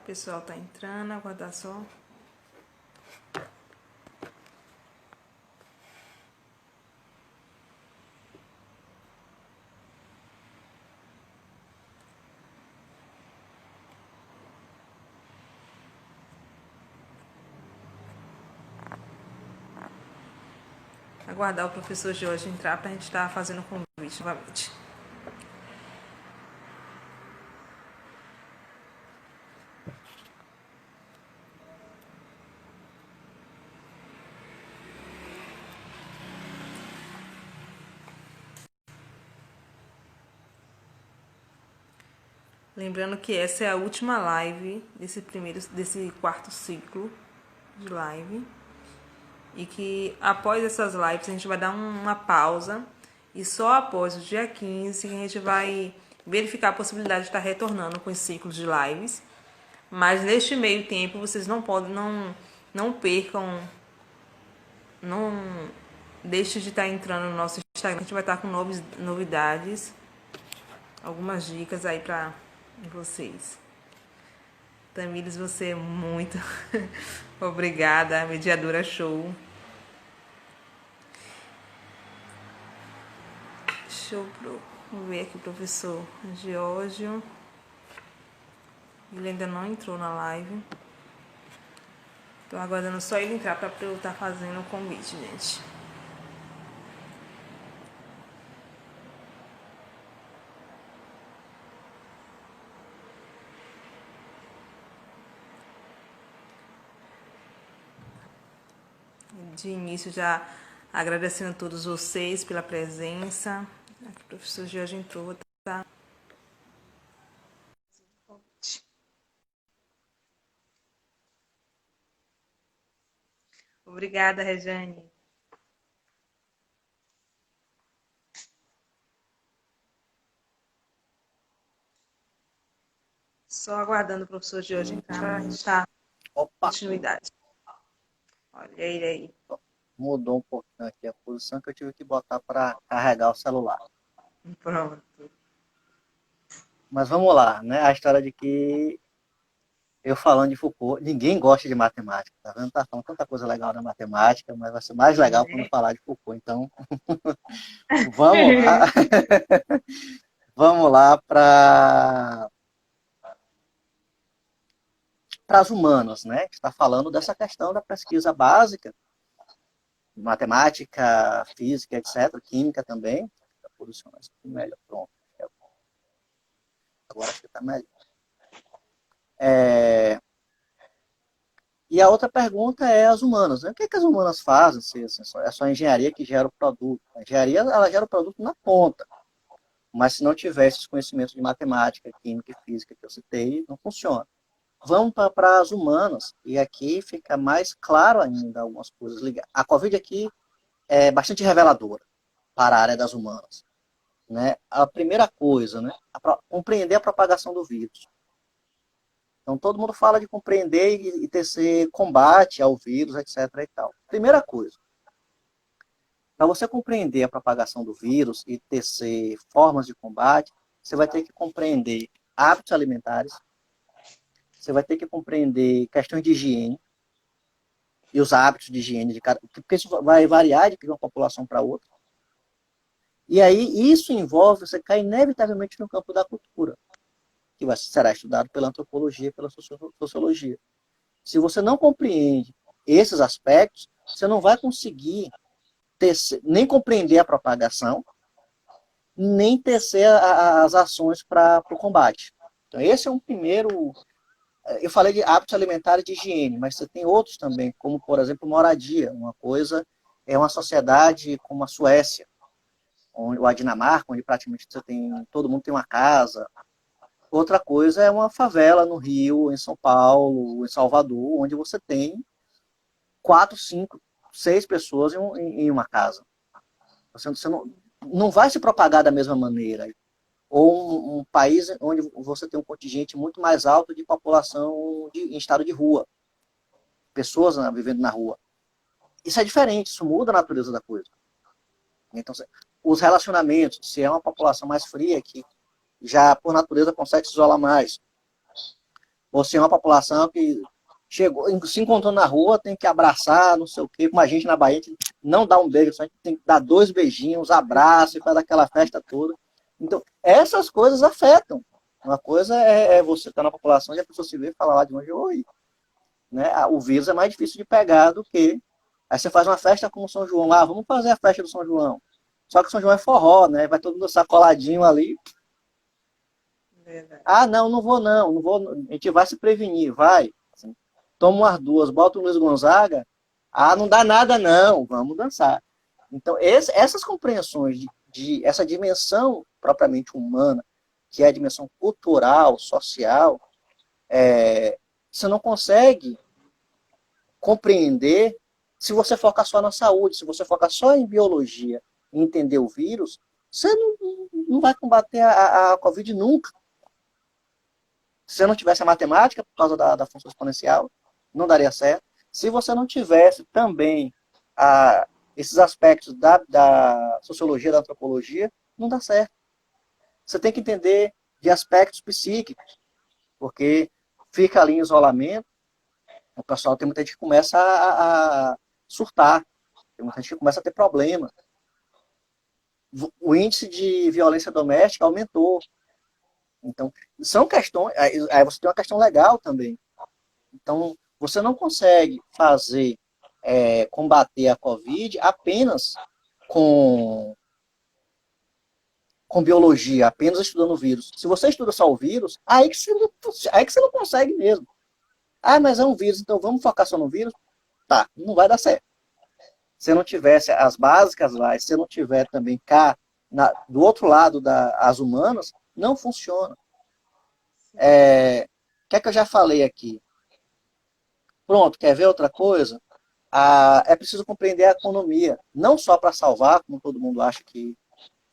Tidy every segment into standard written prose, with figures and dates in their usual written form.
pessoal tá entrando, aguardar só. Aguardar o professor Jorge entrar pra gente estar fazendo o convite novamente. Lembrando que essa é a última live desse quarto ciclo de live. E que após essas lives a gente vai dar uma pausa. E só após o dia 15 a gente vai verificar a possibilidade de estar retornando com os ciclos de lives. Mas neste meio tempo vocês não podem, não percam, não deixe de estar entrando no nosso Instagram. A gente vai estar com novidades, algumas dicas aí para vocês. Tamires, você é muito obrigada, mediadora show. Vamos ver aqui o professor Geórgio. Ele ainda não entrou na live. Tô aguardando só ele entrar para eu estar fazendo o convite, gente. De início, já agradecendo a todos vocês pela presença. Aqui, o professor Jorge entrou, tá? Obrigada, Rejane. Só aguardando o professor Jorge entrar para a gente dar continuidade. Olha ele aí. Mudou um pouquinho aqui a posição que eu tive que botar para carregar o celular. Pronto. Mas vamos lá, né? A história de que eu falando de Foucault, ninguém gosta de matemática, tá vendo? Tá falando tanta coisa legal da matemática, mas vai ser mais legal quando falar de Foucault. Então, vamos lá. Vamos lá para as humanas, né? Que está falando dessa questão da pesquisa básica, matemática, física, etc., química também. Vou posicionar isso aqui melhor, pronto. Agora acho que está melhor. E a outra pergunta é as humanas, né? O que, é que as humanas fazem? É só a engenharia que gera o produto. A engenharia ela gera o produto na ponta. Mas se não tiver esses conhecimentos de matemática, química e física que eu citei, não funciona. Vamos para as humanas, e aqui fica mais claro ainda algumas coisas ligadas. A Covid aqui é bastante reveladora para a área das humanas. Né? A primeira coisa, né? Compreender a propagação do vírus. Então, todo mundo fala de compreender e tecer combate ao vírus, etc. E tal. Primeira coisa, para você compreender a propagação do vírus e tecer formas de combate, você vai ter que compreender hábitos alimentares, você vai ter que compreender questões de higiene e os hábitos de higiene de cada, porque isso vai variar de uma população para outra. E aí isso envolve você cair inevitavelmente no campo da cultura, que será estudado pela antropologia, pela sociologia. Se você não compreende esses aspectos, você não vai conseguir nem compreender a propagação, nem tecer as ações para o combate. Então, esse é um primeiro. Eu falei de hábitos alimentares e de higiene, mas você tem outros também, como, por exemplo, moradia. Uma coisa é uma sociedade como a Suécia, ou a Dinamarca, onde praticamente todo mundo tem uma casa. Outra coisa é uma favela no Rio, em São Paulo, em Salvador, onde você tem 4, 5, 6 pessoas em uma casa. Você não vai se propagar da mesma maneira. Ou um país onde você tem um contingente muito mais alto de população em estado de rua. Pessoas vivendo na rua. Isso é diferente, isso muda a natureza da coisa. Então, os relacionamentos, se é uma população mais fria, que já por natureza consegue se isolar mais, Ou se é uma população que chegou, se encontrou na rua, tem que abraçar, não sei o quê. Como a gente na Bahia, a gente não dá um beijo, só a gente tem que dar 2 beijinhos, abraço, e faz aquela festa toda. Então, essas coisas afetam. Uma coisa é você estar na população e a pessoa se vê e falar lá de longe, oi. Né? O vírus é mais difícil de pegar do que... Aí você faz uma festa como São João. Ah, vamos fazer a festa do São João. Só que São João é forró, né? Vai todo mundo sacoladinho ali. Verdade. Ah, não, não vou não, não vou. A gente vai se prevenir, vai. Assim, toma umas duas, bota o Luiz Gonzaga. Ah, não dá nada não, vamos dançar. Então, essas compreensões essa dimensão propriamente humana, que é a dimensão cultural, social, você não consegue compreender se você focar só na saúde, se você focar só em biologia e entender o vírus, você não vai combater a Covid nunca. Se você não tivesse a matemática, por causa da função exponencial, não daria certo. Se você não tivesse também esses aspectos da sociologia, da antropologia, não dá certo. Você tem que entender de aspectos psíquicos, porque fica ali em isolamento, o pessoal tem muita gente que começa a surtar, tem muita gente que começa a ter problema. O índice de violência doméstica aumentou. Então, são questões. Aí você tem uma questão legal também. Então, você não consegue combater a Covid apenas com, com biologia, apenas estudando o vírus. Se você estuda só o vírus, aí que você não consegue mesmo. Ah, mas é um vírus, então vamos focar só no vírus? Tá, não vai dar certo. Se não tivesse as básicas lá, e se não tiver também cá, do outro lado as humanas, não funciona. O que é que eu já falei aqui? Pronto, quer ver outra coisa? É preciso compreender a economia, não só para salvar, como todo mundo acha que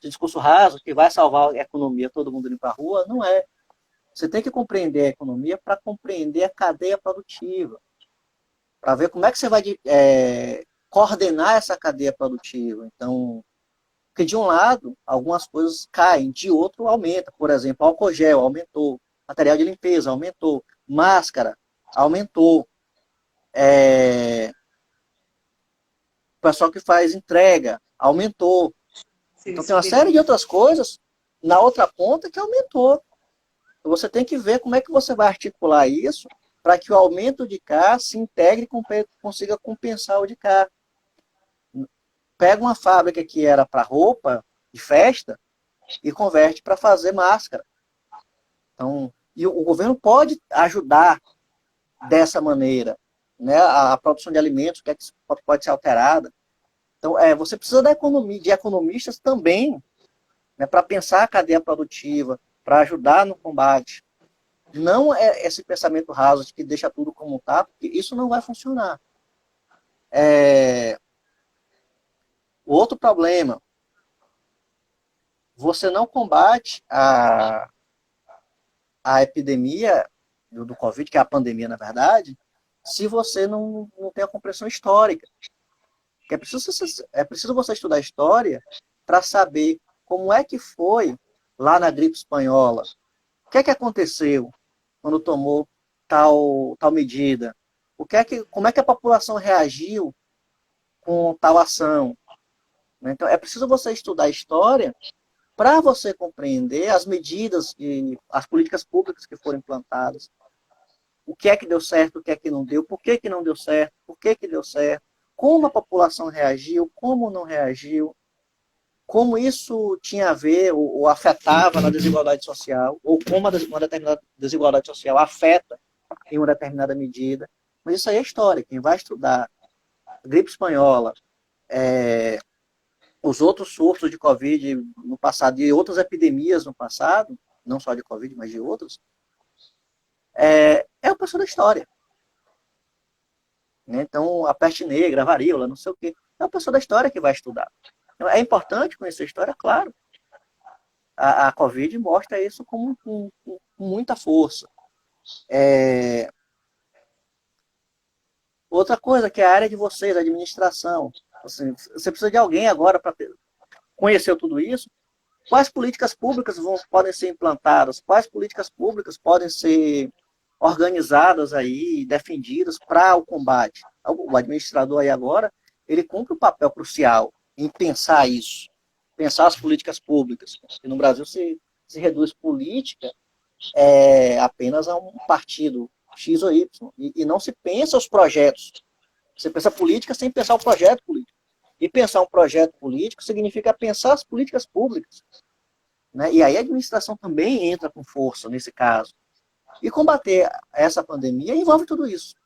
esse discurso raso, que vai salvar a economia, todo mundo indo para a rua, não é. Você tem que compreender a economia para compreender a cadeia produtiva, para ver como é que você vai coordenar essa cadeia produtiva. Então, porque de um lado, algumas coisas caem, de outro aumenta. Por exemplo, álcool gel aumentou, material de limpeza aumentou, máscara aumentou. O pessoal que faz entrega aumentou. Então tem uma série de outras coisas na outra ponta que aumentou. Então, você tem que ver como é que você vai articular isso para que o aumento de cá se integre e consiga compensar o de cá. Pega uma fábrica que era para roupa de festa e converte para fazer máscara. Então, e o governo pode ajudar dessa maneira, né? A produção de alimentos, que pode ser alterada. Então, você precisa de economistas também, né, para pensar a cadeia produtiva, para ajudar no combate. Não é esse pensamento raso de que deixa tudo como está, porque isso não vai funcionar. O outro problema, você não combate a epidemia do Covid, que é a pandemia, na verdade, se você não tem a compreensão histórica. É preciso você estudar história para saber como é que foi lá na gripe espanhola. O que é que aconteceu quando tomou tal medida? Como é que a população reagiu com tal ação? Então, é preciso você estudar história para você compreender as medidas e as políticas públicas que foram implantadas. O que é que deu certo, o que é que não deu, por que não deu certo, por que deu certo, como a população reagiu, como não reagiu, como isso tinha a ver ou afetava na desigualdade social, ou como uma determinada desigualdade social afeta em uma determinada medida. Mas isso aí é história. Quem vai estudar gripe espanhola, os outros surtos de Covid no passado e outras epidemias no passado, não só de Covid, mas de outros, o professor da história. Né? Então, a peste negra, a varíola, não sei o quê, é o professor da história que vai estudar. Então, é importante conhecer a história, claro. A Covid mostra isso com muita força. Outra coisa que é a área de vocês, a administração. Assim, você precisa de alguém agora para conhecer tudo isso. Quais políticas públicas podem ser implantadas? Quais políticas públicas podem ser organizadas aí, defendidas para o combate. O administrador aí agora, ele cumpre um papel crucial em pensar isso, pensar as políticas públicas. E no Brasil se reduz política apenas a um partido X ou Y, e não se pensa os projetos. Você pensa política sem pensar o projeto político. E pensar um projeto político significa pensar as políticas públicas. Né? E aí a administração também entra com força nesse caso. E combater essa pandemia envolve tudo isso.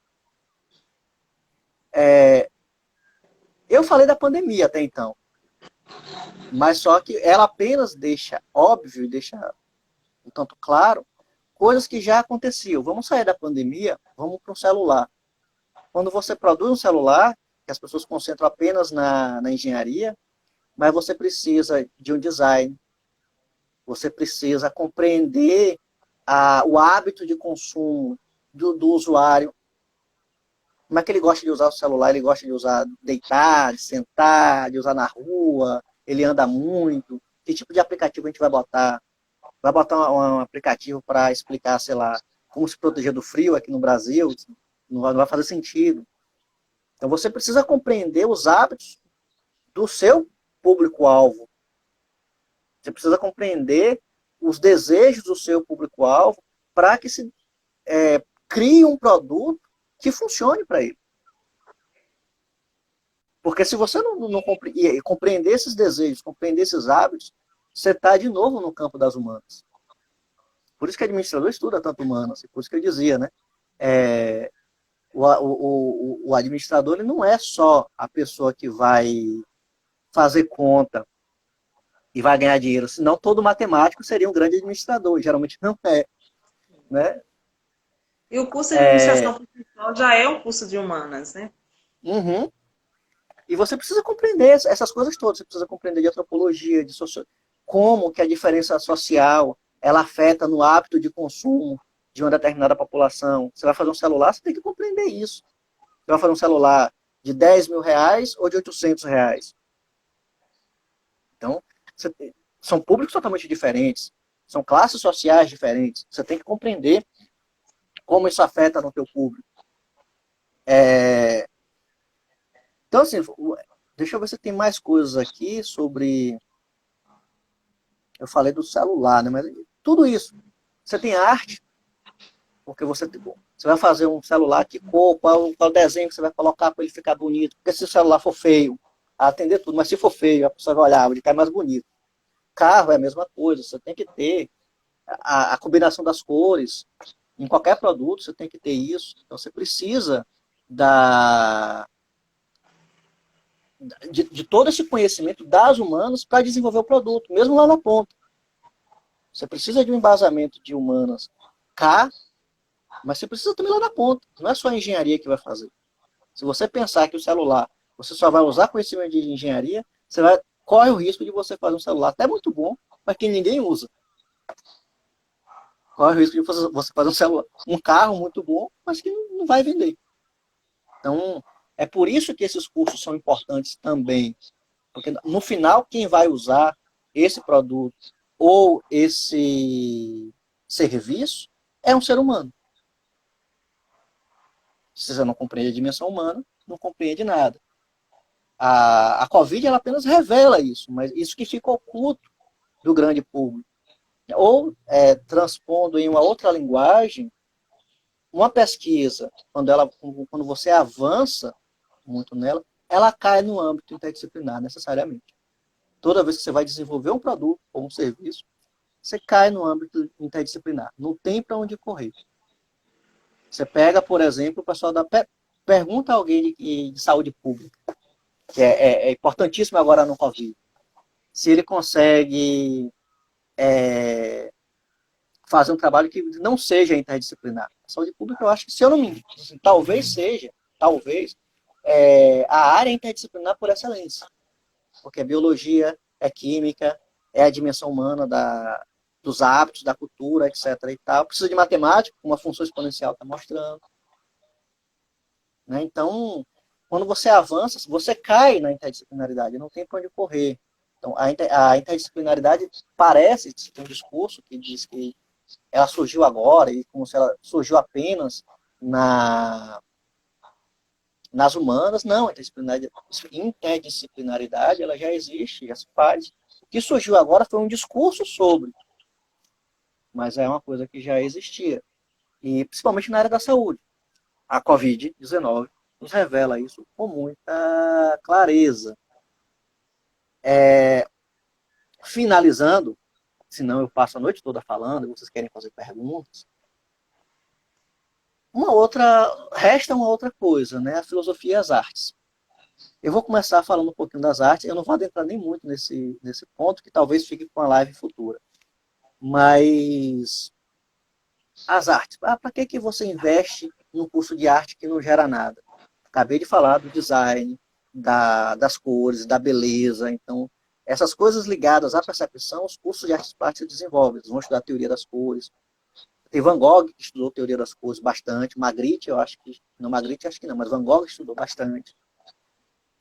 Eu falei da pandemia até então, mas só que ela apenas deixa óbvio e deixa um tanto claro coisas que já aconteciam. Vamos sair da pandemia, vamos para o celular. Quando você produz um celular, que as pessoas concentram apenas na engenharia, mas você precisa de um design, você precisa compreender o hábito de consumo do usuário. Como é que ele gosta de usar o celular? Ele gosta de usar deitar, de sentar, de usar na rua, ele anda muito. Que tipo de aplicativo a gente vai botar? Vai botar um aplicativo para explicar, sei lá, como se proteger do frio aqui no Brasil? Não vai fazer sentido. Então você precisa compreender os hábitos do seu público-alvo. Você precisa compreender os desejos do seu público-alvo para que se crie um produto que funcione para ele. Porque se você não compreender esses desejos, compreender esses hábitos, você está de novo no campo das humanas. Por isso que o administrador estuda tanto humanas, por isso que eu dizia, né? O administrador ele não é só a pessoa que vai fazer conta e vai ganhar dinheiro, senão todo matemático seria um grande administrador, e geralmente não é. Né? E o curso de administração profissional já é um curso de humanas, né? Uhum. E você precisa compreender essas coisas todas. Você precisa compreender de antropologia, de como que a diferença social ela afeta no hábito de consumo de uma determinada população. Você vai fazer um celular, você tem que compreender isso. Você vai fazer um celular de 10 mil reais ou de 800 reais. Então, são públicos totalmente diferentes. São classes sociais diferentes. Você tem que compreender como isso afeta no teu público. Então, assim, deixa eu ver se tem mais coisas aqui sobre... Eu falei do celular, né? Mas tudo isso. Você tem arte, porque você vai fazer um celular, que cor, qual desenho que você vai colocar para ele ficar bonito. Porque se o celular for feio, atender tudo, mas se for feio, a pessoa vai olhar, ele cai mais bonito. Carro é a mesma coisa, você tem que ter a combinação das cores. Em qualquer produto, você tem que ter isso. Então, você precisa de todo esse conhecimento das humanas para desenvolver o produto, mesmo lá na ponta. Você precisa de um embasamento de humanas cá, mas você precisa também lá na ponta. Não é só a engenharia que vai fazer. Se você pensar que o celular, você só vai usar conhecimento de engenharia, corre o risco de você fazer um celular até muito bom, mas que ninguém usa. Corre o risco de você fazer um carro muito bom, mas que não vai vender. Então, é por isso que esses cursos são importantes também. Porque no final, quem vai usar esse produto ou esse serviço é um ser humano. Se você não compreende a dimensão humana, não compreende nada. A Covid ela apenas revela isso, mas isso que fica oculto do grande público. Ou transpondo em uma outra linguagem, uma pesquisa, quando você avança muito nela, ela cai no âmbito interdisciplinar necessariamente. Toda vez que você vai desenvolver um produto ou um serviço, você cai no âmbito interdisciplinar. Não tem para onde correr. Você pega, por exemplo, o pessoal pergunta a alguém de saúde pública, que é importantíssimo agora no Covid, se ele consegue fazer um trabalho que não seja interdisciplinar. A saúde pública, eu acho que, se eu não me engano, talvez seja, a área interdisciplinar por excelência. Porque é biologia, é química, é a dimensão humana dos hábitos, da cultura, etc. E tal. Precisa de matemática, como a função exponencial está mostrando. Né? Então, quando você avança, você cai na interdisciplinaridade, não tem para onde correr. Então, a interdisciplinaridade parece ter um discurso que diz que ela surgiu agora, e como se ela surgiu apenas na, nas humanas. Não, a interdisciplinaridade ela já existe, já se faz. O que surgiu agora foi um discurso sobre, mas é uma coisa que já existia. E principalmente na área da saúde. A Covid-19 nos revela isso com muita clareza. Finalizando, senão eu passo a noite toda falando, e vocês querem fazer perguntas, resta uma outra coisa, né? A filosofia e as artes. Eu vou começar falando um pouquinho das artes, eu não vou adentrar nem muito nesse ponto, que talvez fique com a live futura. Mas as artes, para que você investe num curso de arte que não gera nada? Acabei de falar do design, das cores, da beleza. Então, essas coisas ligadas à percepção, os cursos de artes plásticas desenvolvem. Eles vão estudar a teoria das cores. Tem Van Gogh, que estudou teoria das cores bastante. Magritte, eu acho que... Não, Magritte acho que não, mas Van Gogh estudou bastante.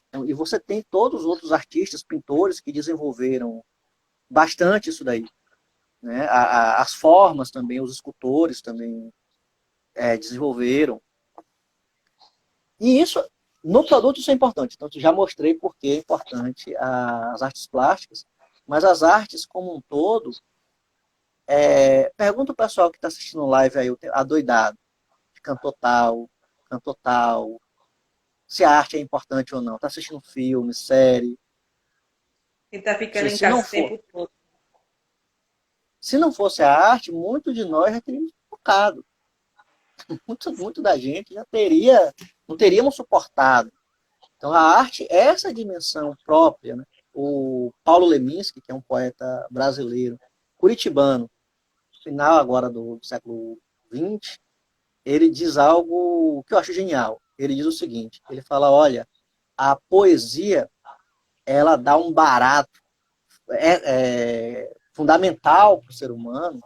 Então, e você tem todos os outros artistas, pintores, que desenvolveram bastante isso daí. Né? As formas também, os escultores também desenvolveram. E isso, no produto, isso é importante. Então, eu já mostrei por que é importante as artes plásticas, mas as artes como um todo, pergunta o pessoal que está assistindo live aí, adoidado, de cantor tal, se a arte é importante ou não. Está assistindo filme, série. Ele tá ficando em Se não casa o for, tempo todo. se não fosse a arte, muito de nós já teríamos focado. Muito da gente já não teríamos suportado. Então, a arte é essa dimensão própria. Né? O Paulo Leminski, que é um poeta brasileiro, curitibano, final agora do século XX, ele diz algo que eu acho genial. Ele diz o seguinte, ele fala, olha, a poesia, ela dá um barato fundamental para o ser humano,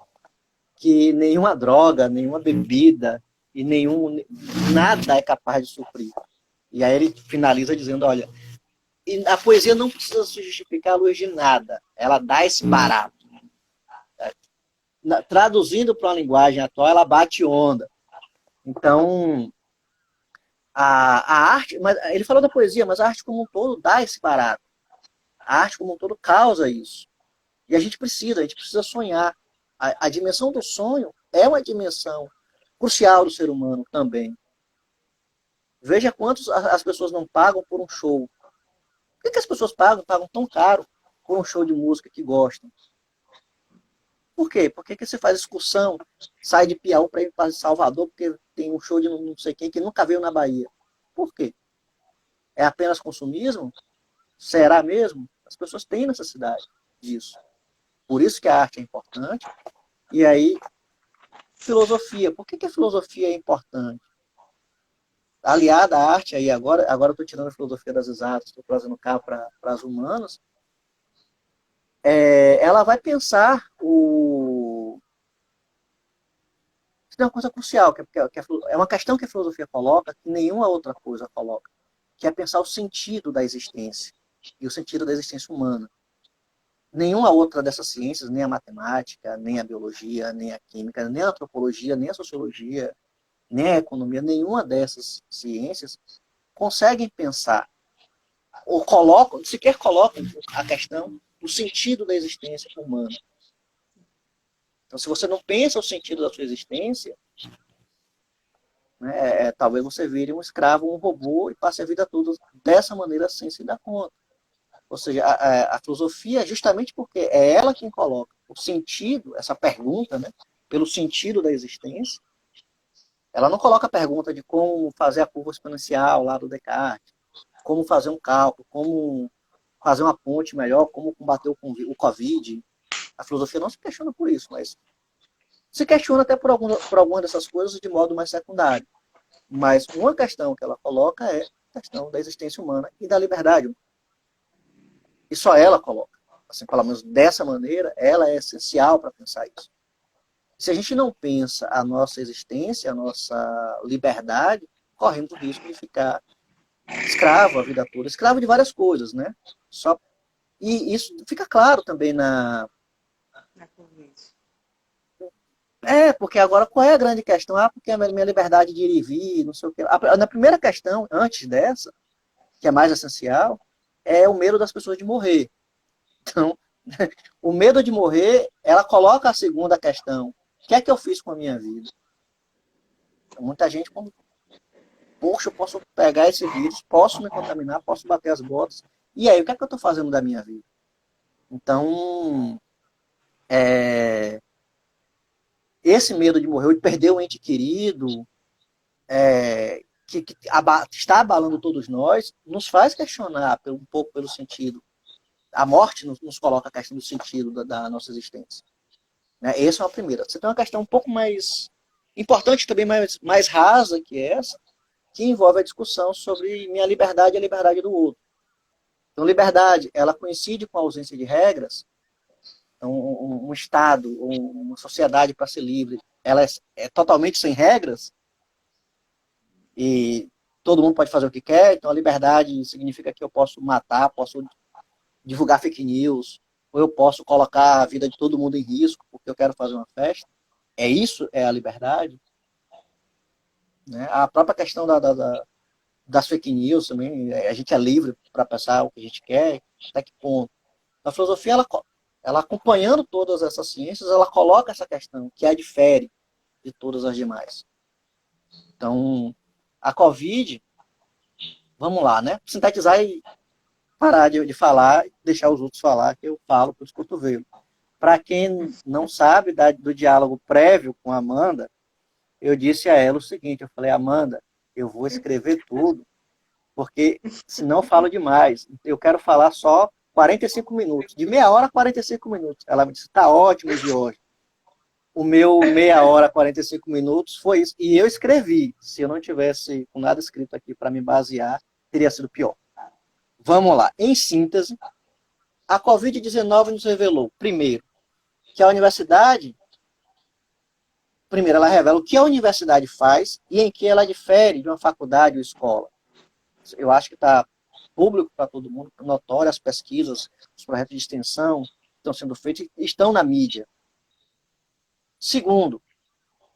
que nenhuma droga, nenhuma bebida e nada é capaz de suprir. E aí ele finaliza dizendo, olha, e a poesia não precisa se justificar a luz de nada. Ela dá esse barato. Traduzindo para uma linguagem atual, ela bate onda. Então, a arte... Mas ele falou da poesia, mas a arte como um todo dá esse barato. A arte como um todo causa isso. E a gente precisa sonhar. A dimensão do sonho é uma dimensão crucial do ser humano também. Veja quantos as pessoas não pagam por um show. Por que as pessoas pagam tão caro por um show de música que gostam? Por quê? Por que você faz excursão, sai de Piauí para ir para Salvador, porque tem um show de não sei quem que nunca veio na Bahia? Por quê? É apenas consumismo? Será mesmo? As pessoas têm necessidade disso. Por isso que a arte é importante. E aí, filosofia. Por que a filosofia é importante? Aliada à arte, aí agora eu estou tirando a filosofia das exatas, estou trazendo cá para as humanas, ela vai pensar isso é uma coisa crucial, é uma questão que a filosofia coloca que nenhuma outra coisa coloca, que é pensar o sentido da existência e o sentido da existência humana. Nenhuma outra dessas ciências, nem a matemática, nem a biologia, nem a química, nem a antropologia, nem a sociologia, nem a economia, nenhuma dessas ciências conseguem pensar ou sequer colocam a questão do sentido da existência humana. Então, se você não pensa o sentido da sua existência, né, talvez você vire um escravo, um robô e passe a vida toda dessa maneira sem se dar conta. Ou seja, a filosofia, justamente porque é ela quem coloca o sentido, essa pergunta, né, pelo sentido da existência, ela não coloca a pergunta de como fazer a curva exponencial lá do Descartes, como fazer um cálculo, como fazer uma ponte melhor, como combater o Covid. A filosofia não se questiona por isso, mas se questiona até por alguma dessas coisas de modo mais secundário. Mas uma questão que ela coloca é a questão da existência humana e da liberdade. E só ela coloca. Assim, pelo menos dessa maneira, ela é essencial para pensar isso. Se a gente não pensa a nossa existência, a nossa liberdade, corremos o risco de ficar escravo a vida toda, escravo de várias coisas, né? E isso fica claro também Na Covid. Porque agora qual é a grande questão? Porque a minha liberdade de ir e vir, não sei o quê. Na primeira questão, antes dessa, que é mais essencial, é o medo das pessoas de morrer. Então, o medo de morrer, ela coloca a segunda questão. O que é que eu fiz com a minha vida? Então, muita gente, quando, poxa, eu posso pegar esse vírus, posso me contaminar, posso bater as botas. E aí, o que é que eu estou fazendo da minha vida? Então, é, esse medo de morrer, de perder um ente querido, que está abalando todos nós, nos faz questionar um pouco pelo sentido. A morte nos coloca a questão do sentido da nossa existência. Né? Essa é uma primeira. Você tem uma questão um pouco mais importante, também mais rasa que essa, que envolve a discussão sobre minha liberdade e a liberdade do outro. Então, liberdade, ela coincide com a ausência de regras. Então, um Estado, uma sociedade para ser livre, ela é totalmente sem regras e todo mundo pode fazer o que quer. Então, a liberdade significa que eu posso matar, posso divulgar fake news, ou eu posso colocar a vida de todo mundo em risco porque eu quero fazer uma festa. É a liberdade. Né? A própria questão das fake news também, a gente é livre para pensar o que a gente quer, até que ponto. A filosofia, ela acompanhando todas essas ciências, ela coloca essa questão, que a difere de todas as demais. Então, a Covid, vamos lá, né? Sintetizar e parar de falar, deixar os outros falar, que eu falo para os cotovelos. Para quem não sabe do diálogo prévio com a Amanda, eu disse a ela o seguinte, eu falei, Amanda, eu vou escrever tudo, porque senão eu falo demais. Eu quero falar só 45 minutos, de meia hora a 45 minutos. Ela me disse, tá ótimo, Jorge. O meu meia hora, 45 minutos foi isso. E eu escrevi. Se eu não tivesse com nada escrito aqui para me basear, teria sido pior. Vamos lá. Em síntese, a Covid-19 nos revelou, primeiro, que a universidade, primeiro, ela revela o que a universidade faz e em que ela difere de uma faculdade ou escola. Eu acho que está público para todo mundo, notório, as pesquisas, os projetos de extensão que estão sendo feitos estão na mídia. Segundo,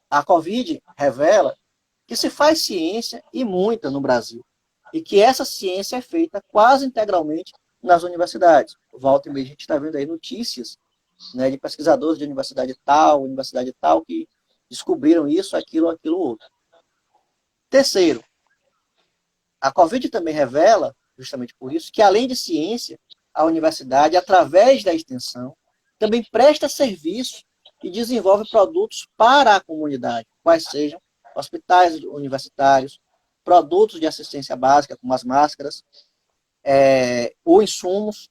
a Covid revela que se faz ciência e muita no Brasil, e que essa ciência é feita quase integralmente nas universidades. Volta e meia a gente está vendo aí notícias, né, de pesquisadores de universidade tal, que descobriram isso, aquilo outro. Terceiro, a Covid também revela, justamente por isso, que além de ciência, a universidade, através da extensão, também presta serviço e desenvolve produtos para a comunidade, quais sejam hospitais universitários, produtos de assistência básica, como as máscaras, ou insumos,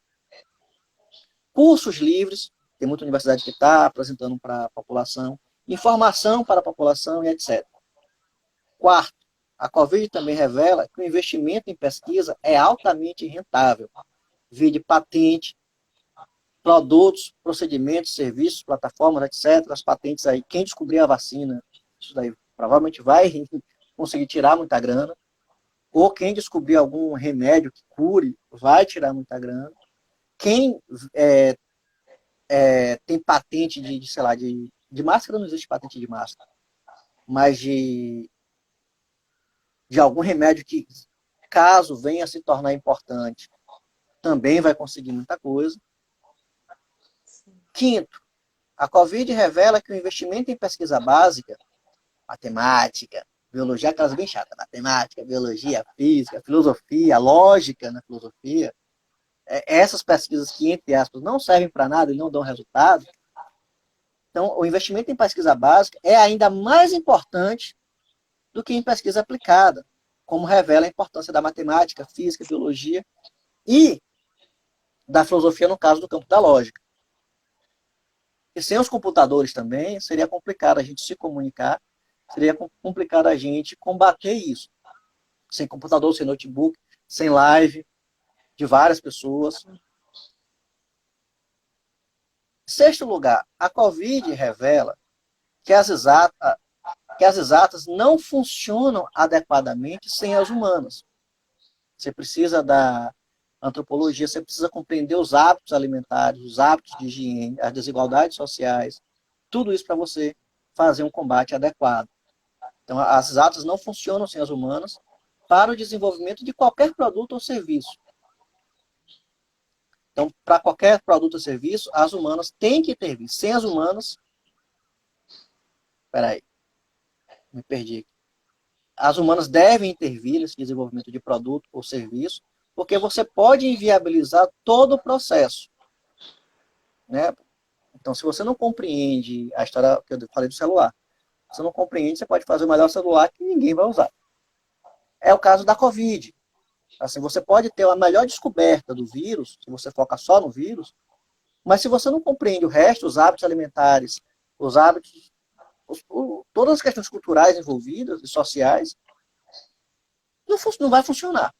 cursos livres, tem muita universidade que está apresentando para a população, informação para a população e etc. Quarto, a Covid também revela que o investimento em pesquisa é altamente rentável. Vide patente, produtos, procedimentos, serviços, plataformas, etc. As patentes aí, quem descobrir a vacina, isso daí provavelmente vai conseguir tirar muita grana. Ou quem descobrir algum remédio que cure, vai tirar muita grana. Quem tem patente sei lá, de máscara, não existe patente de máscara, mas de algum remédio que, caso venha a se tornar importante, também vai conseguir muita coisa. Quinto, a Covid revela que o investimento em pesquisa básica, matemática, biologia, aquelas bem chatas, matemática, biologia, física, filosofia, lógica na filosofia, essas pesquisas que, entre aspas, não servem para nada e não dão resultado, então o investimento em pesquisa básica é ainda mais importante do que em pesquisa aplicada, como revela a importância da matemática, física, biologia e da filosofia no caso do campo da lógica. E sem os computadores também, seria complicado a gente se comunicar, seria complicado a gente combater isso. Sem computador, sem notebook, sem live de várias pessoas. Sexto lugar, a Covid revela que as exatas não funcionam adequadamente sem as humanas. Você precisa da antropologia, você precisa compreender os hábitos alimentares, os hábitos de higiene, as desigualdades sociais, tudo isso para você fazer um combate adequado. Então, as exatas não funcionam sem as humanas para o desenvolvimento de qualquer produto ou serviço. Então, para qualquer produto ou serviço, as humanas têm que intervir. Sem as humanas... Espera aí, me perdi aqui. As humanas devem intervir nesse desenvolvimento de produto ou serviço, porque você pode inviabilizar todo o processo, né? Então, se você não compreende a história que eu falei do celular, você não compreende, você pode fazer o melhor celular que ninguém vai usar. É o caso da Covid. Assim, você pode ter a melhor descoberta do vírus, se você foca só no vírus, mas se você não compreende o resto, os hábitos alimentares, os hábitos, todas as questões culturais envolvidas e sociais, não vai funcionar.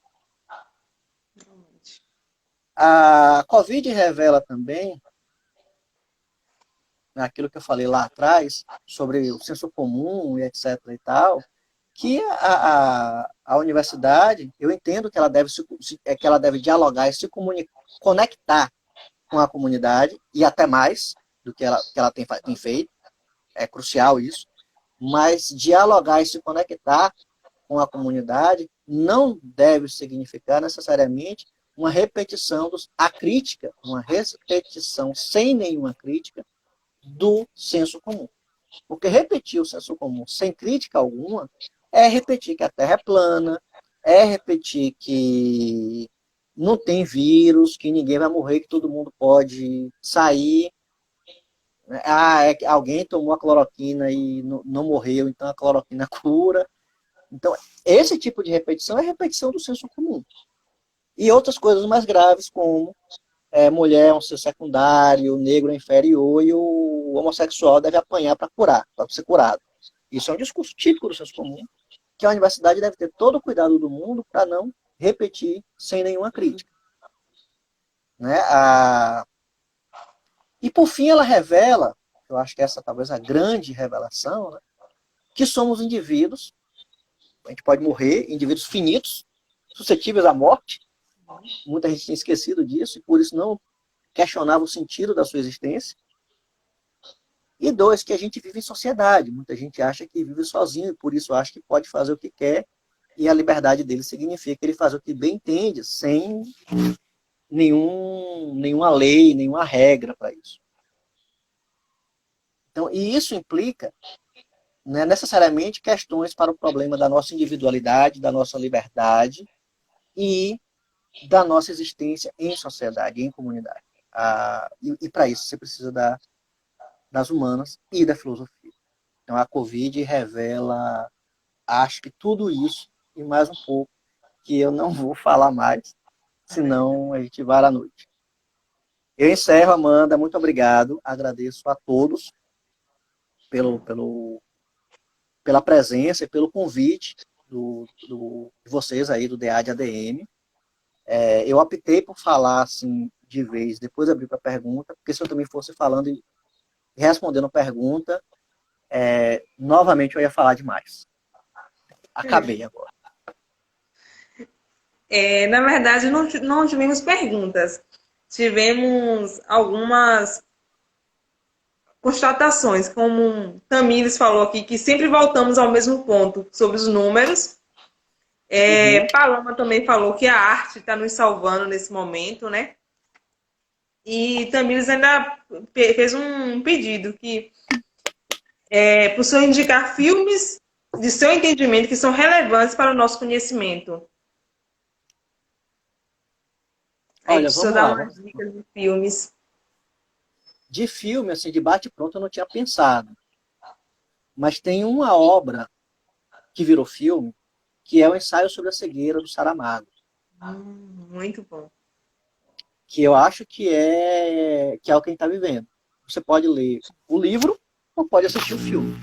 A Covid revela também aquilo que eu falei lá atrás, sobre o senso comum e etc. e tal, que a universidade, eu entendo que ela deve dialogar e se conectar com a comunidade, e até mais do que ela tem feito, é crucial isso, mas dialogar e se conectar com a comunidade não deve significar necessariamente uma repetição a crítica, uma repetição sem nenhuma crítica do senso comum. Porque repetir o senso comum sem crítica alguma é repetir que a Terra é plana, é repetir que não tem vírus, que ninguém vai morrer, que todo mundo pode sair. É que alguém tomou a cloroquina e não morreu, então a cloroquina cura. Então, esse tipo de repetição é repetição do senso comum. E outras coisas mais graves, como mulher é um ser secundário, o negro é inferior e o homossexual deve apanhar para ser curado. Isso é um discurso típico do senso comum, que a universidade deve ter todo o cuidado do mundo para não repetir sem nenhuma crítica. Né? E, por fim, ela revela, eu acho que essa talvez a grande revelação, né? Que somos indivíduos, a gente pode morrer, indivíduos finitos, suscetíveis à morte. Muita gente tinha esquecido disso e por isso não questionava o sentido da sua existência. E dois, que a gente vive em sociedade. Muita gente acha que vive sozinho e por isso acha que pode fazer o que quer e a liberdade dele significa ele fazer o que bem entende, sem nenhuma lei, nenhuma regra para isso. Então, e isso implica, né, necessariamente questões para o problema da nossa individualidade, da nossa liberdade e da nossa existência em sociedade, em comunidade. E para isso você precisa das humanas e da filosofia. Então a Covid revela, acho que tudo isso e mais um pouco, que eu não vou falar mais, senão a gente vai à noite. Eu encerro, Amanda, muito obrigado, agradeço a todos pela presença e pelo convite de vocês aí do DA de ADM. Eu optei por falar assim de vez, depois abrir para pergunta, porque se eu também fosse falando e respondendo pergunta, novamente eu ia falar demais. Acabei agora. Na verdade, não tivemos perguntas. Tivemos algumas constatações, como Tamires falou aqui, que sempre voltamos ao mesmo ponto sobre os números. Paloma também falou que a arte está nos salvando nesse momento, né? E Tamires ainda fez um pedido que para o senhor indicar filmes de seu entendimento que são relevantes para o nosso conhecimento. Olha, vamos lá. Umas dicas de filmes. De filme, assim, de bate-pronto, eu não tinha pensado. Mas tem uma obra que virou filme, que é o Ensaio sobre a Cegueira, do Saramago. Muito bom. Que eu acho que é o que a gente está vivendo. Você pode ler o livro ou pode assistir o filme.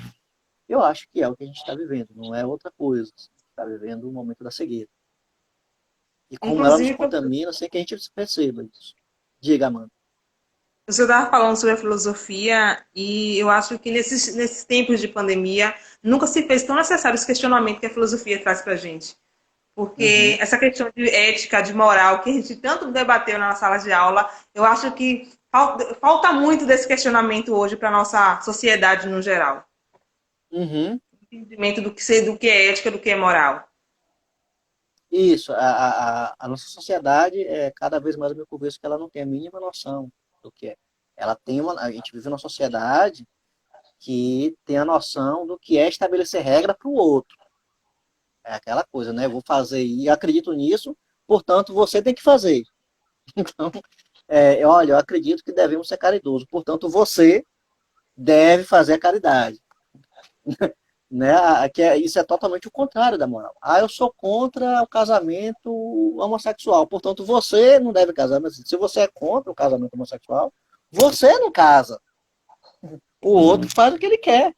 Eu acho que é o que a gente está vivendo, não é outra coisa. Está vivendo o momento da cegueira. E como inclusive, ela nos contamina sem que a gente perceba isso. Diga, Amanda. Você estava falando sobre a filosofia e eu acho que nesses tempos de pandemia nunca se fez tão necessário esse questionamento que a filosofia traz para a gente. Porque essa questão de ética, de moral, que a gente tanto debateu na sala de aula, eu acho que falta muito desse questionamento hoje para a nossa sociedade no geral. Uhum. Entendimento do que é ética, do que é moral. Isso, a nossa sociedade, cada vez mais eu converso que ela não tem a mínima noção do que é. Ela tem a gente vive numa sociedade que tem a noção do que é estabelecer regra para o outro. É aquela coisa, né? Eu vou fazer e acredito nisso, portanto você tem que fazer. Então, olha, eu acredito que devemos ser caridosos, portanto você deve fazer a caridade. Né? Isso é totalmente o contrário da moral. Ah, eu sou contra o casamento homossexual, portanto você não deve casar. Mas se você é contra o casamento homossexual, você não casa. O outro faz o que ele quer.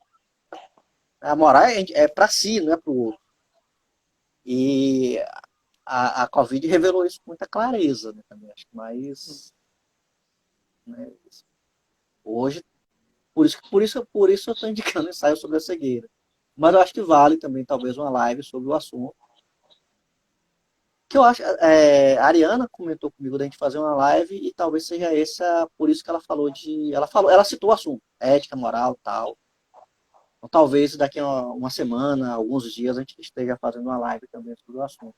A moral é para si, não é para o outro. E a Covid revelou isso com muita clareza, né, também. Acho que mais, né, hoje, por isso eu estou indicando ensaio sobre a cegueira. Mas eu acho que vale também, talvez, uma live sobre o assunto. Que eu acho, a Ariana comentou comigo da gente fazer uma live e talvez seja essa, por isso que ela falou ela citou o assunto, ética, moral, tal. Então, talvez daqui a uma semana, alguns dias, a gente esteja fazendo uma live também sobre o assunto.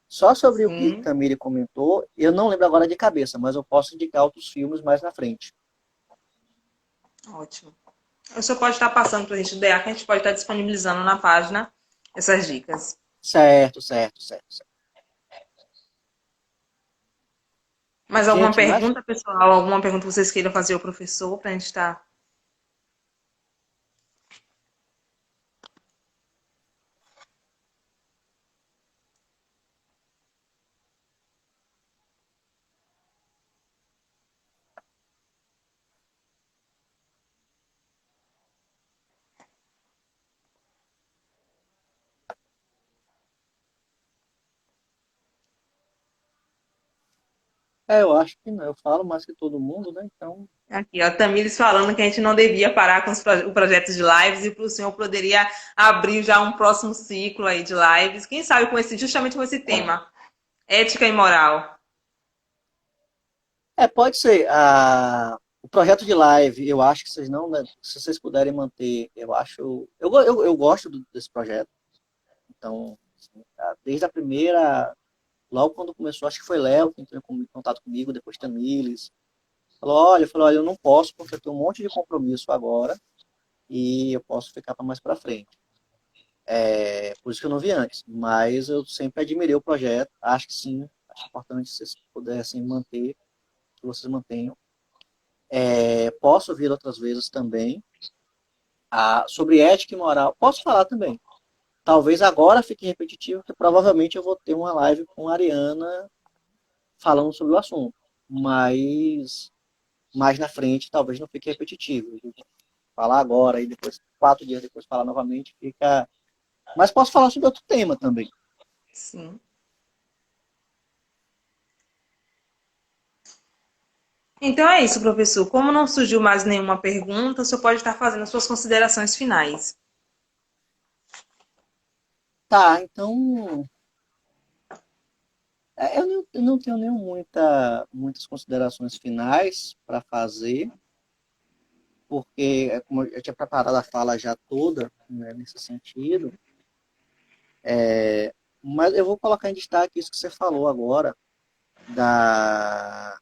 Só sobre o que Sim, Camille comentou, eu não lembro agora de cabeça, mas eu posso indicar outros filmes mais na frente. ótimo. Você pode estar passando para a gente ideia que a gente pode estar disponibilizando na página essas dicas. Certo, certo, certo, certo. Mais alguma Gente, mas pergunta, pessoal? Alguma pergunta que vocês queiram fazer ao professor para a gente estar. eu acho que não. Eu falo mais que todo mundo, né? Então, Aqui, ó, Tamires falando que a gente não devia parar com o projeto de lives e para o senhor poderia abrir já um próximo ciclo aí de lives. Quem sabe justamente com esse tema, ética e moral. pode ser. O projeto de live, eu acho que vocês não, né, se vocês puderem manter, eu acho, eu gosto desse projeto. Então, assim, desde a primeira, logo quando começou, acho que foi Léo que entrou em contato comigo, depois Tamires. Falou, olha, eu não posso porque eu tenho um monte de compromisso agora e eu posso ficar para mais para frente. Por isso que eu não vi antes. Mas eu sempre admirei o projeto. Acho que sim. Acho importante se vocês pudessem manter, que vocês mantenham. Posso vir outras vezes também. Sobre ética e moral, posso falar também. Talvez agora fique repetitivo, porque provavelmente eu vou ter uma live com a Ariana falando sobre o assunto. Mas mais na frente talvez não fique repetitivo. Falar agora e depois, 4 dias depois, falar novamente, fica. Mas posso falar sobre outro tema também. Sim. Então é isso, professor. Como não surgiu mais nenhuma pergunta, o senhor pode estar fazendo suas considerações finais. Tá, então. Eu não tenho nem muitas considerações finais para fazer, porque, como eu tinha preparado a fala já toda, né, nesse sentido, mas eu vou colocar em destaque isso que você falou agora, da,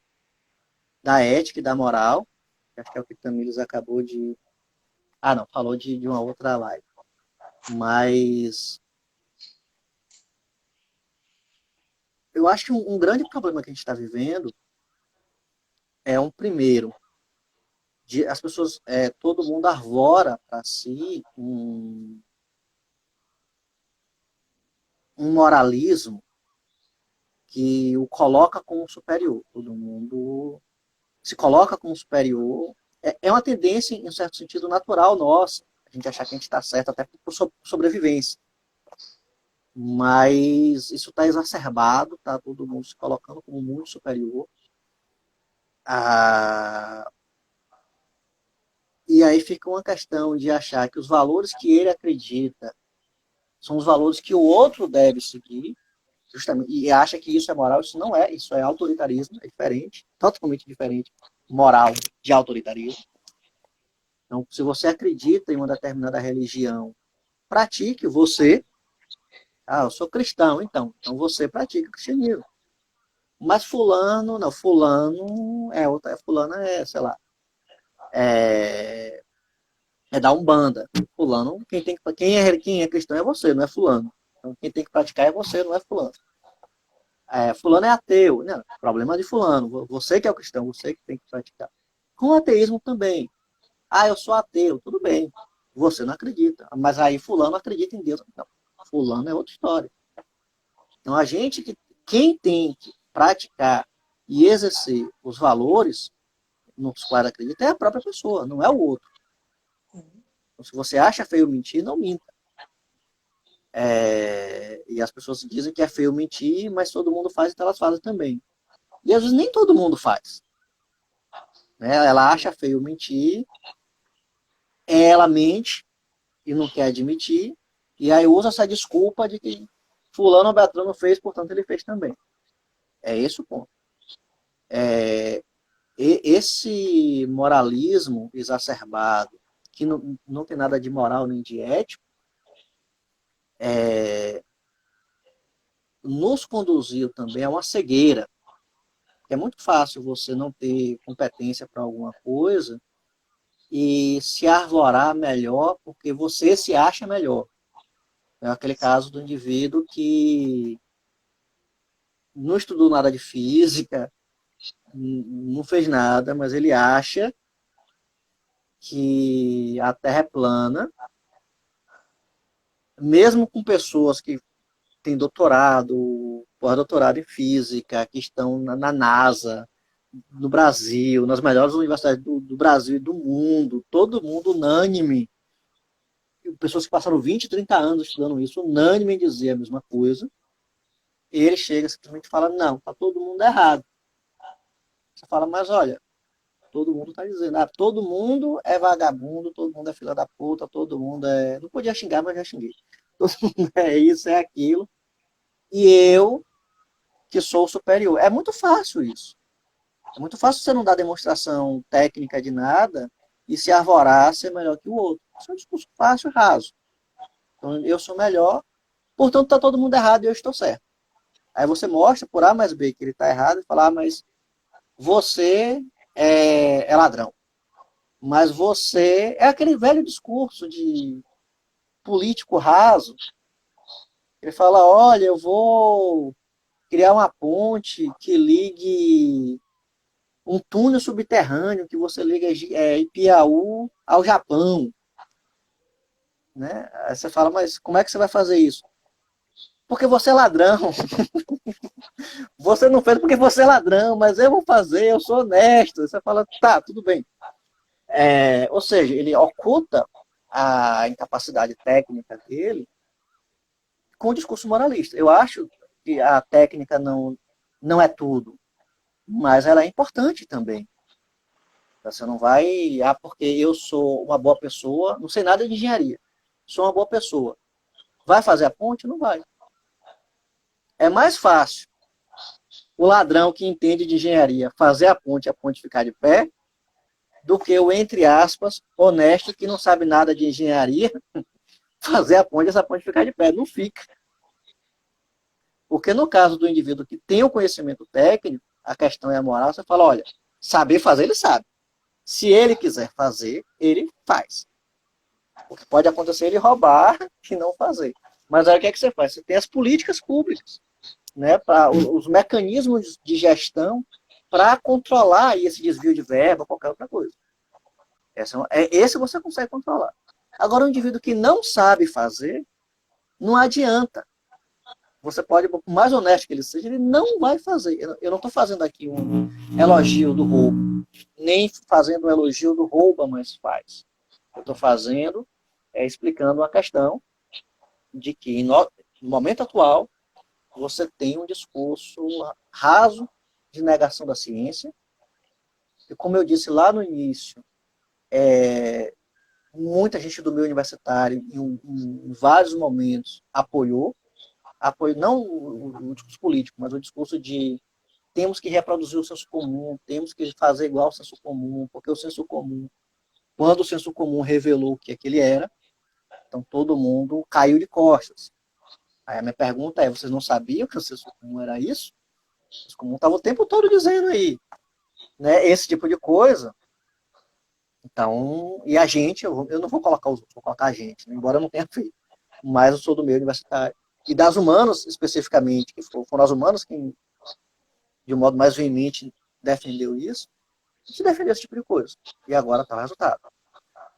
da ética e da moral, que acho que é o que o Tamires acabou de. Ah, não, falou de uma outra live. Mas eu acho que um grande problema que a gente está vivendo é primeiro, as pessoas, todo mundo arvora para si um moralismo que o coloca como superior. Todo mundo se coloca como superior. É uma tendência, em um certo sentido, natural nossa, a gente achar que a gente está certo até por sobrevivência. Mas isso está exacerbado, tá todo mundo se colocando como muito superior. Ah, e aí fica uma questão de achar que os valores que ele acredita são os valores que o outro deve seguir, justamente, e acha que isso é moral. Isso não é, isso é autoritarismo, é diferente, totalmente diferente, moral de autoritarismo. Então, se você acredita em uma determinada religião, pratique você. Ah, eu sou cristão, então você pratica o cristianismo. Mas fulano, não, fulano é outra, fulano é, sei lá, é, é da Umbanda. Fulano, quem é cristão é você, não é fulano. Então quem tem que praticar é você, não é fulano. Fulano é ateu. Não, problema de fulano. Você que é o cristão, você que tem que praticar. Com o ateísmo também. Ah, eu sou ateu, tudo bem. Você não acredita. Mas aí fulano acredita em Deus. Não, fulano é outra história. Então quem tem que praticar e exercer os valores nos quais acredita é a própria pessoa, não é o outro. Então, se você acha feio mentir, não minta. E as pessoas dizem que é feio mentir, mas todo mundo faz, então elas fazem também. E às vezes nem todo mundo faz. Né? Ela acha feio mentir, ela mente e não quer admitir, e aí usa essa desculpa de que fulano ou Beltrano fez, portanto ele fez também. É esse o ponto. Esse moralismo exacerbado, que não tem nada de moral nem de ético, nos conduziu também a uma cegueira. É muito fácil você não ter competência para alguma coisa e se arvorar melhor porque você se acha melhor. É aquele caso do indivíduo que não estudou nada de física, não fez nada, mas ele acha que a Terra é plana, mesmo com pessoas que têm doutorado, pós-doutorado em física, que estão na NASA, no Brasil, nas melhores universidades do Brasil e do mundo, todo mundo unânime, pessoas que passaram 20, 30 anos estudando isso, unânime em dizer a mesma coisa, e ele chega simplesmente e fala, não, está todo mundo errado. Você fala, mas olha, todo mundo está dizendo, todo mundo é vagabundo, todo mundo é filha da puta, todo mundo é... Não podia xingar, mas já xinguei. Todo mundo é isso, é aquilo, e eu, que sou o superior. É muito fácil isso. É muito fácil você não dar demonstração técnica de nada e se arvorar ser melhor que o outro. Isso é um discurso fácil e raso. Então, eu sou melhor, portanto está todo mundo errado e eu estou certo. Aí você mostra por A mais B que ele está errado e fala, mas você é ladrão. Mas você é aquele velho discurso de político raso. Ele fala, olha, eu vou criar uma ponte que ligue um túnel subterrâneo que você liga Ipiaú ao Japão. Né? Aí você fala, mas como é que você vai fazer isso? Porque você é ladrão. Você não fez porque você é ladrão, mas eu vou fazer, eu sou honesto. Você fala, tá, tudo bem. Ou seja, ele oculta a incapacidade técnica dele com o discurso moralista. Eu acho que a técnica não é tudo, mas ela é importante também. Você não vai, porque eu sou uma boa pessoa, não sei nada de engenharia, sou uma boa pessoa. Vai fazer a ponte? Não vai. É mais fácil o ladrão que entende de engenharia fazer a ponte ficar de pé, do que o, entre aspas, honesto que não sabe nada de engenharia fazer a ponte, essa ponte ficar de pé. Não fica. Porque no caso do indivíduo que tem o conhecimento técnico, a questão é a moral, você fala, olha, saber fazer, ele sabe. Se ele quiser fazer, ele faz. O que pode acontecer é ele roubar e não fazer. Mas aí o que é que você faz? Você tem as políticas públicas, né, para os mecanismos de gestão para controlar esse desvio de verba, qualquer outra coisa. Esse você consegue controlar. Agora, um indivíduo que não sabe fazer, não adianta. Você pode, por mais honesto que ele seja, ele não vai fazer. Eu não estou fazendo aqui um elogio do roubo, nem fazendo um elogio do rouba, mas faz. Eu estou fazendo, explicando uma questão de que, no momento atual, você tem um discurso raso de negação da ciência. E como eu disse lá no início, muita gente do meio universitário, em vários momentos, apoiou não o discurso político, mas o discurso de temos que reproduzir o senso comum, temos que fazer igual ao senso comum, porque o senso comum, Quando o senso comum revelou o que é que ele era, então todo mundo caiu de costas. Aí a minha pergunta é, vocês não sabiam que o senso comum era isso? O senso comum estava o tempo todo dizendo aí, né, esse tipo de coisa. Então, e a gente, eu não vou colocar os outros, vou colocar a gente, né, embora eu não tenha feito, mas eu sou do meio universitário. E das humanas, especificamente, que foram as humanas quem, de um modo mais veemente, defendeu isso, a gente defendeu esse tipo de coisa. E agora está o resultado.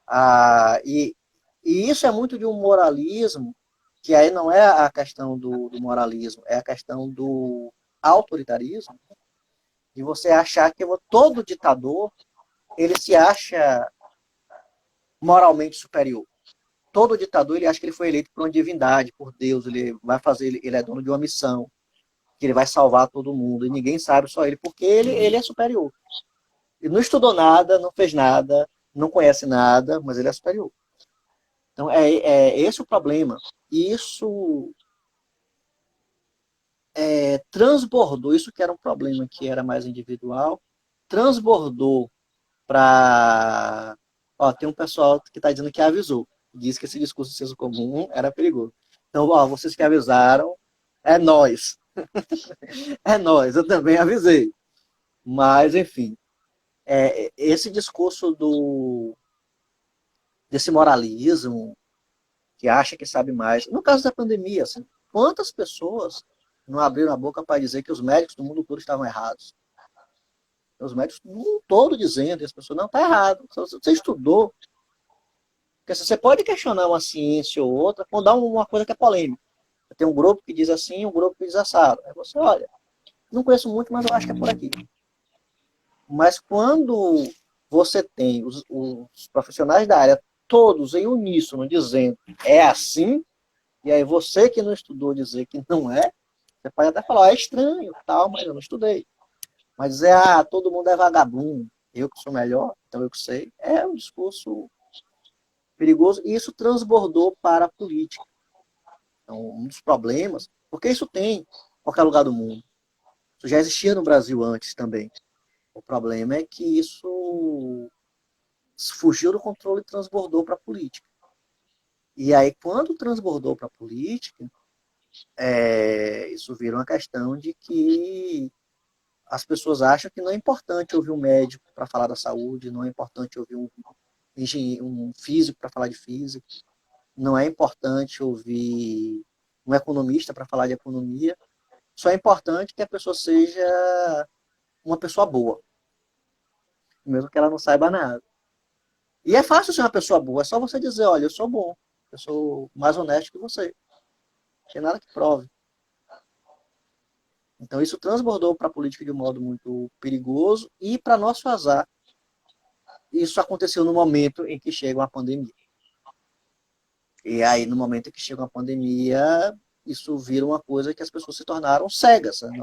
Ah, e isso é muito de um moralismo, que aí não é a questão do moralismo, é a questão do autoritarismo, de você achar que todo ditador ele se acha moralmente superior. Todo ditador ele acha que ele foi eleito por uma divindade, por Deus, ele vai fazer, ele é dono de uma missão, que ele vai salvar todo mundo, e ninguém sabe, só ele, porque ele é superior. Ele não estudou nada, não fez nada, não conhece nada, mas ele é superior. Então, é esse o problema. E isso transbordou, isso que era um problema que era mais individual, transbordou para... Ó, tem um pessoal que está dizendo que avisou. Diz que esse discurso de senso comum era perigoso. Então, ó, vocês que avisaram, é nós. É nós, eu também avisei. Mas, enfim, esse discurso desse moralismo, que acha que sabe mais. No caso da pandemia, assim, quantas pessoas não abriram a boca para dizer que os médicos do mundo todo estavam errados? Os médicos do mundo todo dizendo, e as pessoas, não, está errado. Você estudou. Porque você pode questionar uma ciência ou outra quando dá uma coisa que é polêmica. Tem um grupo que diz assim, um grupo que diz assado. Aí você, olha, não conheço muito, mas eu acho que é por aqui. Mas quando você tem os profissionais da área todos em uníssono dizendo é assim, e aí você que não estudou dizer que não é, você pode até falar, é estranho, tal, mas eu não estudei. Mas dizer, todo mundo é vagabundo, eu que sou melhor, então eu que sei, é um discurso perigoso, e isso transbordou para a política. Então, um dos problemas, porque isso tem em qualquer lugar do mundo. Isso já existia no Brasil antes também. O problema é que isso fugiu do controle e transbordou para a política. E aí, quando transbordou para a política, isso vira uma questão de que as pessoas acham que não é importante ouvir um médico para falar da saúde, não é importante ouvir um físico para falar de física, não é importante ouvir um economista para falar de economia, só é importante que a pessoa seja uma pessoa boa, mesmo que ela não saiba nada. E é fácil ser uma pessoa boa, é só você dizer, olha, eu sou bom, eu sou mais honesto que você. Não tem nada que prove. Então isso transbordou para a política de um modo muito perigoso e, para nosso azar, isso aconteceu no momento em que chega uma pandemia. E aí, no momento em que chega uma pandemia, isso vira uma coisa que as pessoas se tornaram cegas. Né?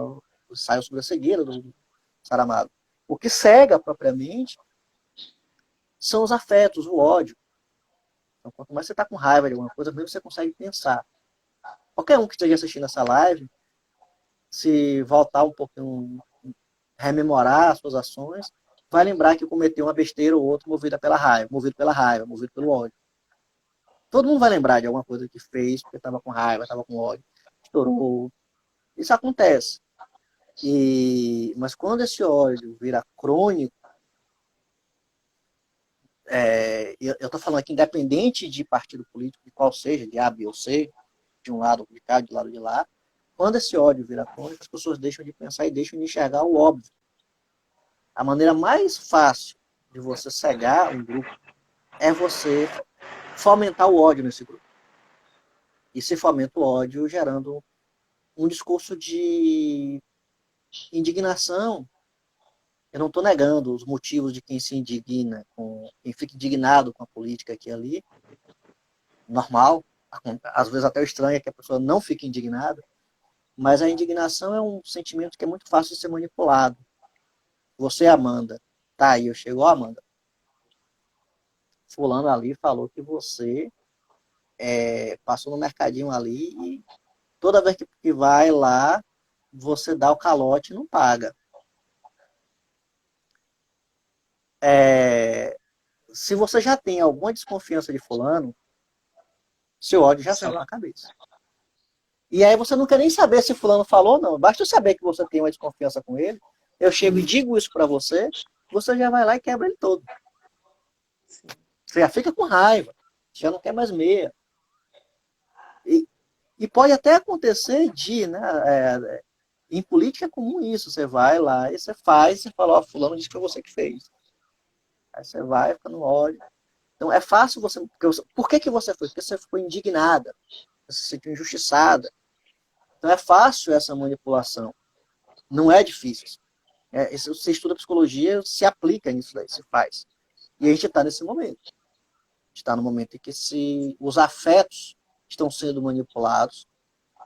Saiu sobre a cegueira do Saramago. O que cega, propriamente, são os afetos, o ódio. Então, quanto mais você está com raiva de alguma coisa, mesmo você consegue pensar. Qualquer um que esteja assistindo essa live, se voltar um pouquinho, rememorar as suas ações, vai lembrar que cometeu uma besteira ou outra movido pela raiva, movido pelo ódio. Todo mundo vai lembrar de alguma coisa que fez porque estava com raiva, estava com ódio, estourou. Isso acontece. Mas quando esse ódio vira crônico, eu estou falando aqui independente de partido político, de qual seja, de A, B ou C, de um lado de cá, de lado de lá, quando esse ódio vira crônico, as pessoas deixam de pensar e deixam de enxergar o óbvio. A maneira mais fácil de você cegar um grupo é você fomentar o ódio nesse grupo. E se fomenta o ódio gerando um discurso de indignação. Eu não estou negando os motivos de quem se indigna, quem fica indignado com a política aqui e ali. Normal. Às vezes até o estranho é que a pessoa não fique indignada. Mas a indignação é um sentimento que é muito fácil de ser manipulado. Você, Amanda, tá aí, eu chego, Amanda. Fulano ali falou que você passou no mercadinho ali e toda vez que vai lá, você dá o calote e não paga. se você já tem alguma desconfiança de fulano, seu ódio já Sei sobe lá. na cabeça. E aí você não quer nem saber se fulano falou ou não. Basta eu saber que você tem uma desconfiança com ele, eu chego e digo isso para você, você já vai lá e quebra ele todo. Sim. Você já fica com raiva, já não quer mais meia. E, e pode até acontecer né, em política é comum isso, você vai lá e você faz, você fala, ó, fulano disse que foi você que fez. Aí você vai, fica no ódio. Então é fácil você. Por que você foi? Porque você ficou indignada, você se sentiu injustiçada. Então é fácil essa manipulação. Não é difícil. Você estuda psicologia, se aplica nisso daí, se faz. E a gente está nesse momento. A gente está no momento em que os afetos estão sendo manipulados,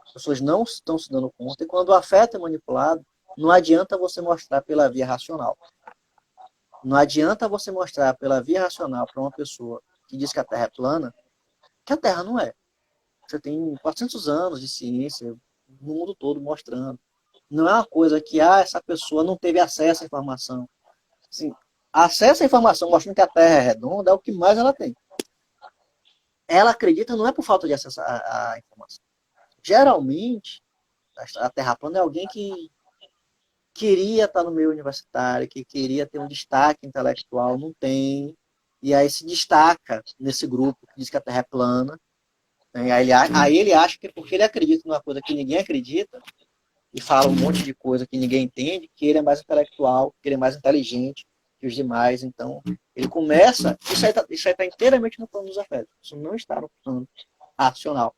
as pessoas não estão se dando conta, e quando o afeto é manipulado, não adianta você mostrar pela via racional. Não adianta você mostrar pela via racional para uma pessoa que diz que a Terra é plana, que a Terra não é. Você tem 400 anos de ciência no mundo todo mostrando. Não é uma coisa que essa pessoa não teve acesso à informação. Assim, acesso à informação mostrando que a Terra é redonda é o que mais ela tem. Ela acredita não é por falta de acesso à informação. Geralmente, a Terra plana é alguém que queria estar no meio universitário, que queria ter um destaque intelectual, não tem. E aí se destaca nesse grupo que diz que a Terra é plana. Né? Aí ele acha que porque ele acredita numa coisa que ninguém acredita, e fala um monte de coisa que ninguém entende, que ele é mais intelectual, que ele é mais inteligente que os demais. Então, ele começa. Isso aí está inteiramente no plano dos afetos. Isso não está no plano racional.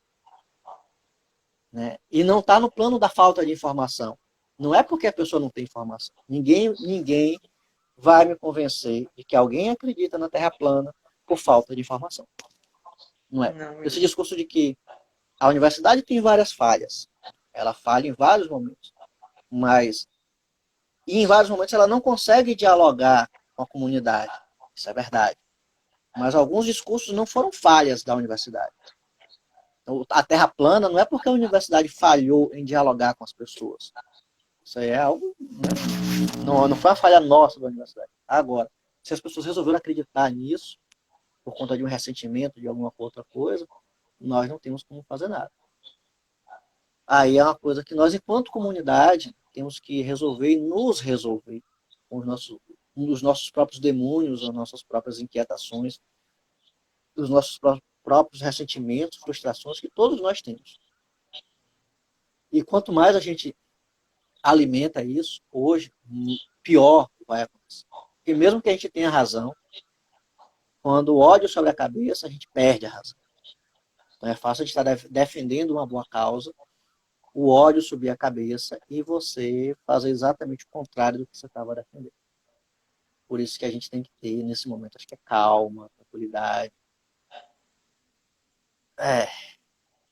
Né? E não está no plano da falta de informação. Não é porque a pessoa não tem informação. Ninguém vai me convencer de que alguém acredita na Terra plana por falta de informação. Não é. Não, Esse discurso de que a universidade tem várias falhas. Ela falha em vários momentos. Mas e em vários momentos ela não consegue dialogar com a comunidade. Isso é verdade. Mas alguns discursos não foram falhas da universidade. Então, a Terra plana não é porque a universidade falhou em dialogar com as pessoas. Isso aí é algo. Né? Não foi uma falha nossa da universidade. Agora, se as pessoas resolveram acreditar nisso, por conta de um ressentimento, de alguma outra coisa, nós não temos como fazer nada. Aí é uma coisa que nós, enquanto comunidade, temos que resolver e nos resolver com os nossos próprios demônios, as nossas próprias inquietações, os nossos próprios ressentimentos, frustrações que todos nós temos. E quanto mais a gente alimenta isso, hoje, pior vai acontecer. Porque mesmo que a gente tenha razão, quando o ódio sobe a cabeça, a gente perde a razão. Então é fácil a gente estar defendendo uma boa causa, o ódio subir a cabeça e você fazer exatamente o contrário do que você estava defendendo. Por isso que a gente tem que ter, nesse momento, acho que é calma, tranquilidade.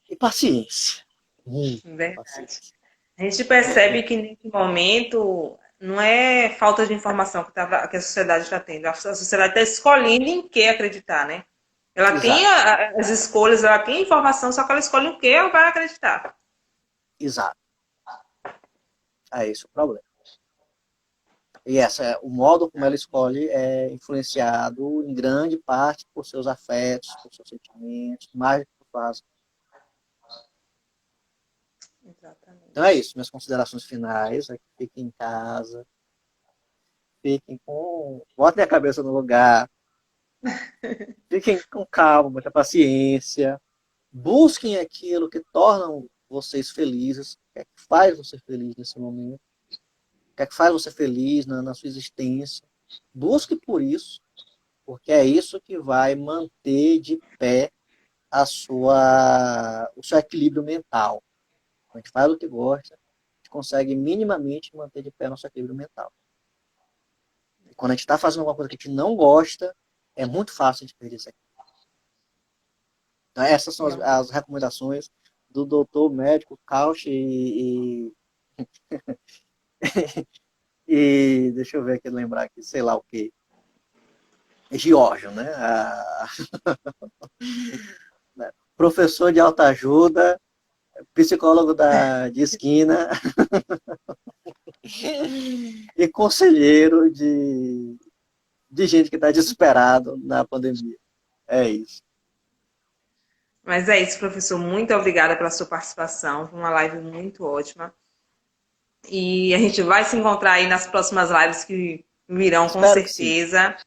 E paciência. verdade. Paciência. A gente percebe que nesse momento não é falta de informação que a sociedade está tendo. A sociedade está escolhendo em que acreditar, né? Ela tem Exato, as escolhas, ela tem a informação, só que ela escolhe o que ela vai acreditar. exato. É esse o problema. E o modo como ela escolhe é influenciado em grande parte por seus afetos, por seus sentimentos, mais do que por faz. Então é Exatamente. isso, minhas considerações finais, é que fiquem em casa, botem a cabeça no lugar, fiquem com calma, muita paciência, busquem aquilo que torna vocês felizes, o que é que faz você feliz nesse momento, o que é que faz você feliz na sua existência. Busque por isso, porque é isso que vai manter de pé o seu equilíbrio mental. A gente faz o que gosta, a gente consegue minimamente manter de pé nosso equilíbrio mental. E quando a gente está fazendo alguma coisa que a gente não gosta, é muito fácil de perder isso aqui. Então, essas são as recomendações do doutor médico Kausch e deixa eu ver aqui, lembrar aqui, sei lá o que. Giorgio, né? Professor de autoajuda, psicólogo de esquina e conselheiro de gente que está desesperado na pandemia. É isso. Mas é isso, professor. Muito obrigada pela sua participação. Foi uma live muito ótima. E a gente vai se encontrar aí nas próximas lives que virão, com Espero que sim. certeza.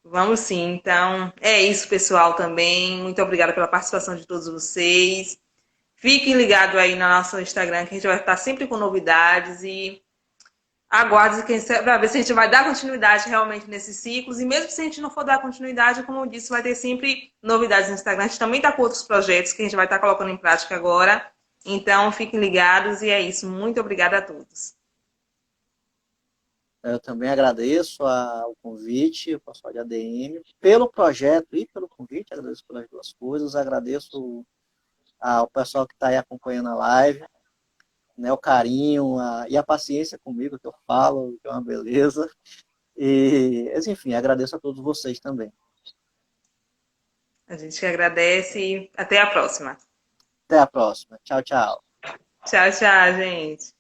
Vamos sim. Então, é isso, pessoal, também. Muito obrigada pela participação de todos vocês. Fiquem ligados aí no nosso Instagram, que a gente vai estar sempre com novidades e aguarde para ver se a gente vai dar continuidade realmente nesses ciclos. E mesmo se a gente não for dar continuidade, como eu disse, vai ter sempre novidades no Instagram. A gente também está com outros projetos que a gente vai estar colocando em prática agora. Então, fiquem ligados e é isso. Muito obrigada a todos. Eu também agradeço o convite, o pessoal de ADM, pelo projeto e pelo convite, agradeço pelas duas coisas, agradeço ao pessoal que está aí acompanhando a live, né, o carinho e a paciência comigo que eu falo, que é uma beleza. Mas, enfim, agradeço a todos vocês também. A gente agradece e até a próxima. Até a próxima. Tchau, tchau. Tchau, tchau, gente.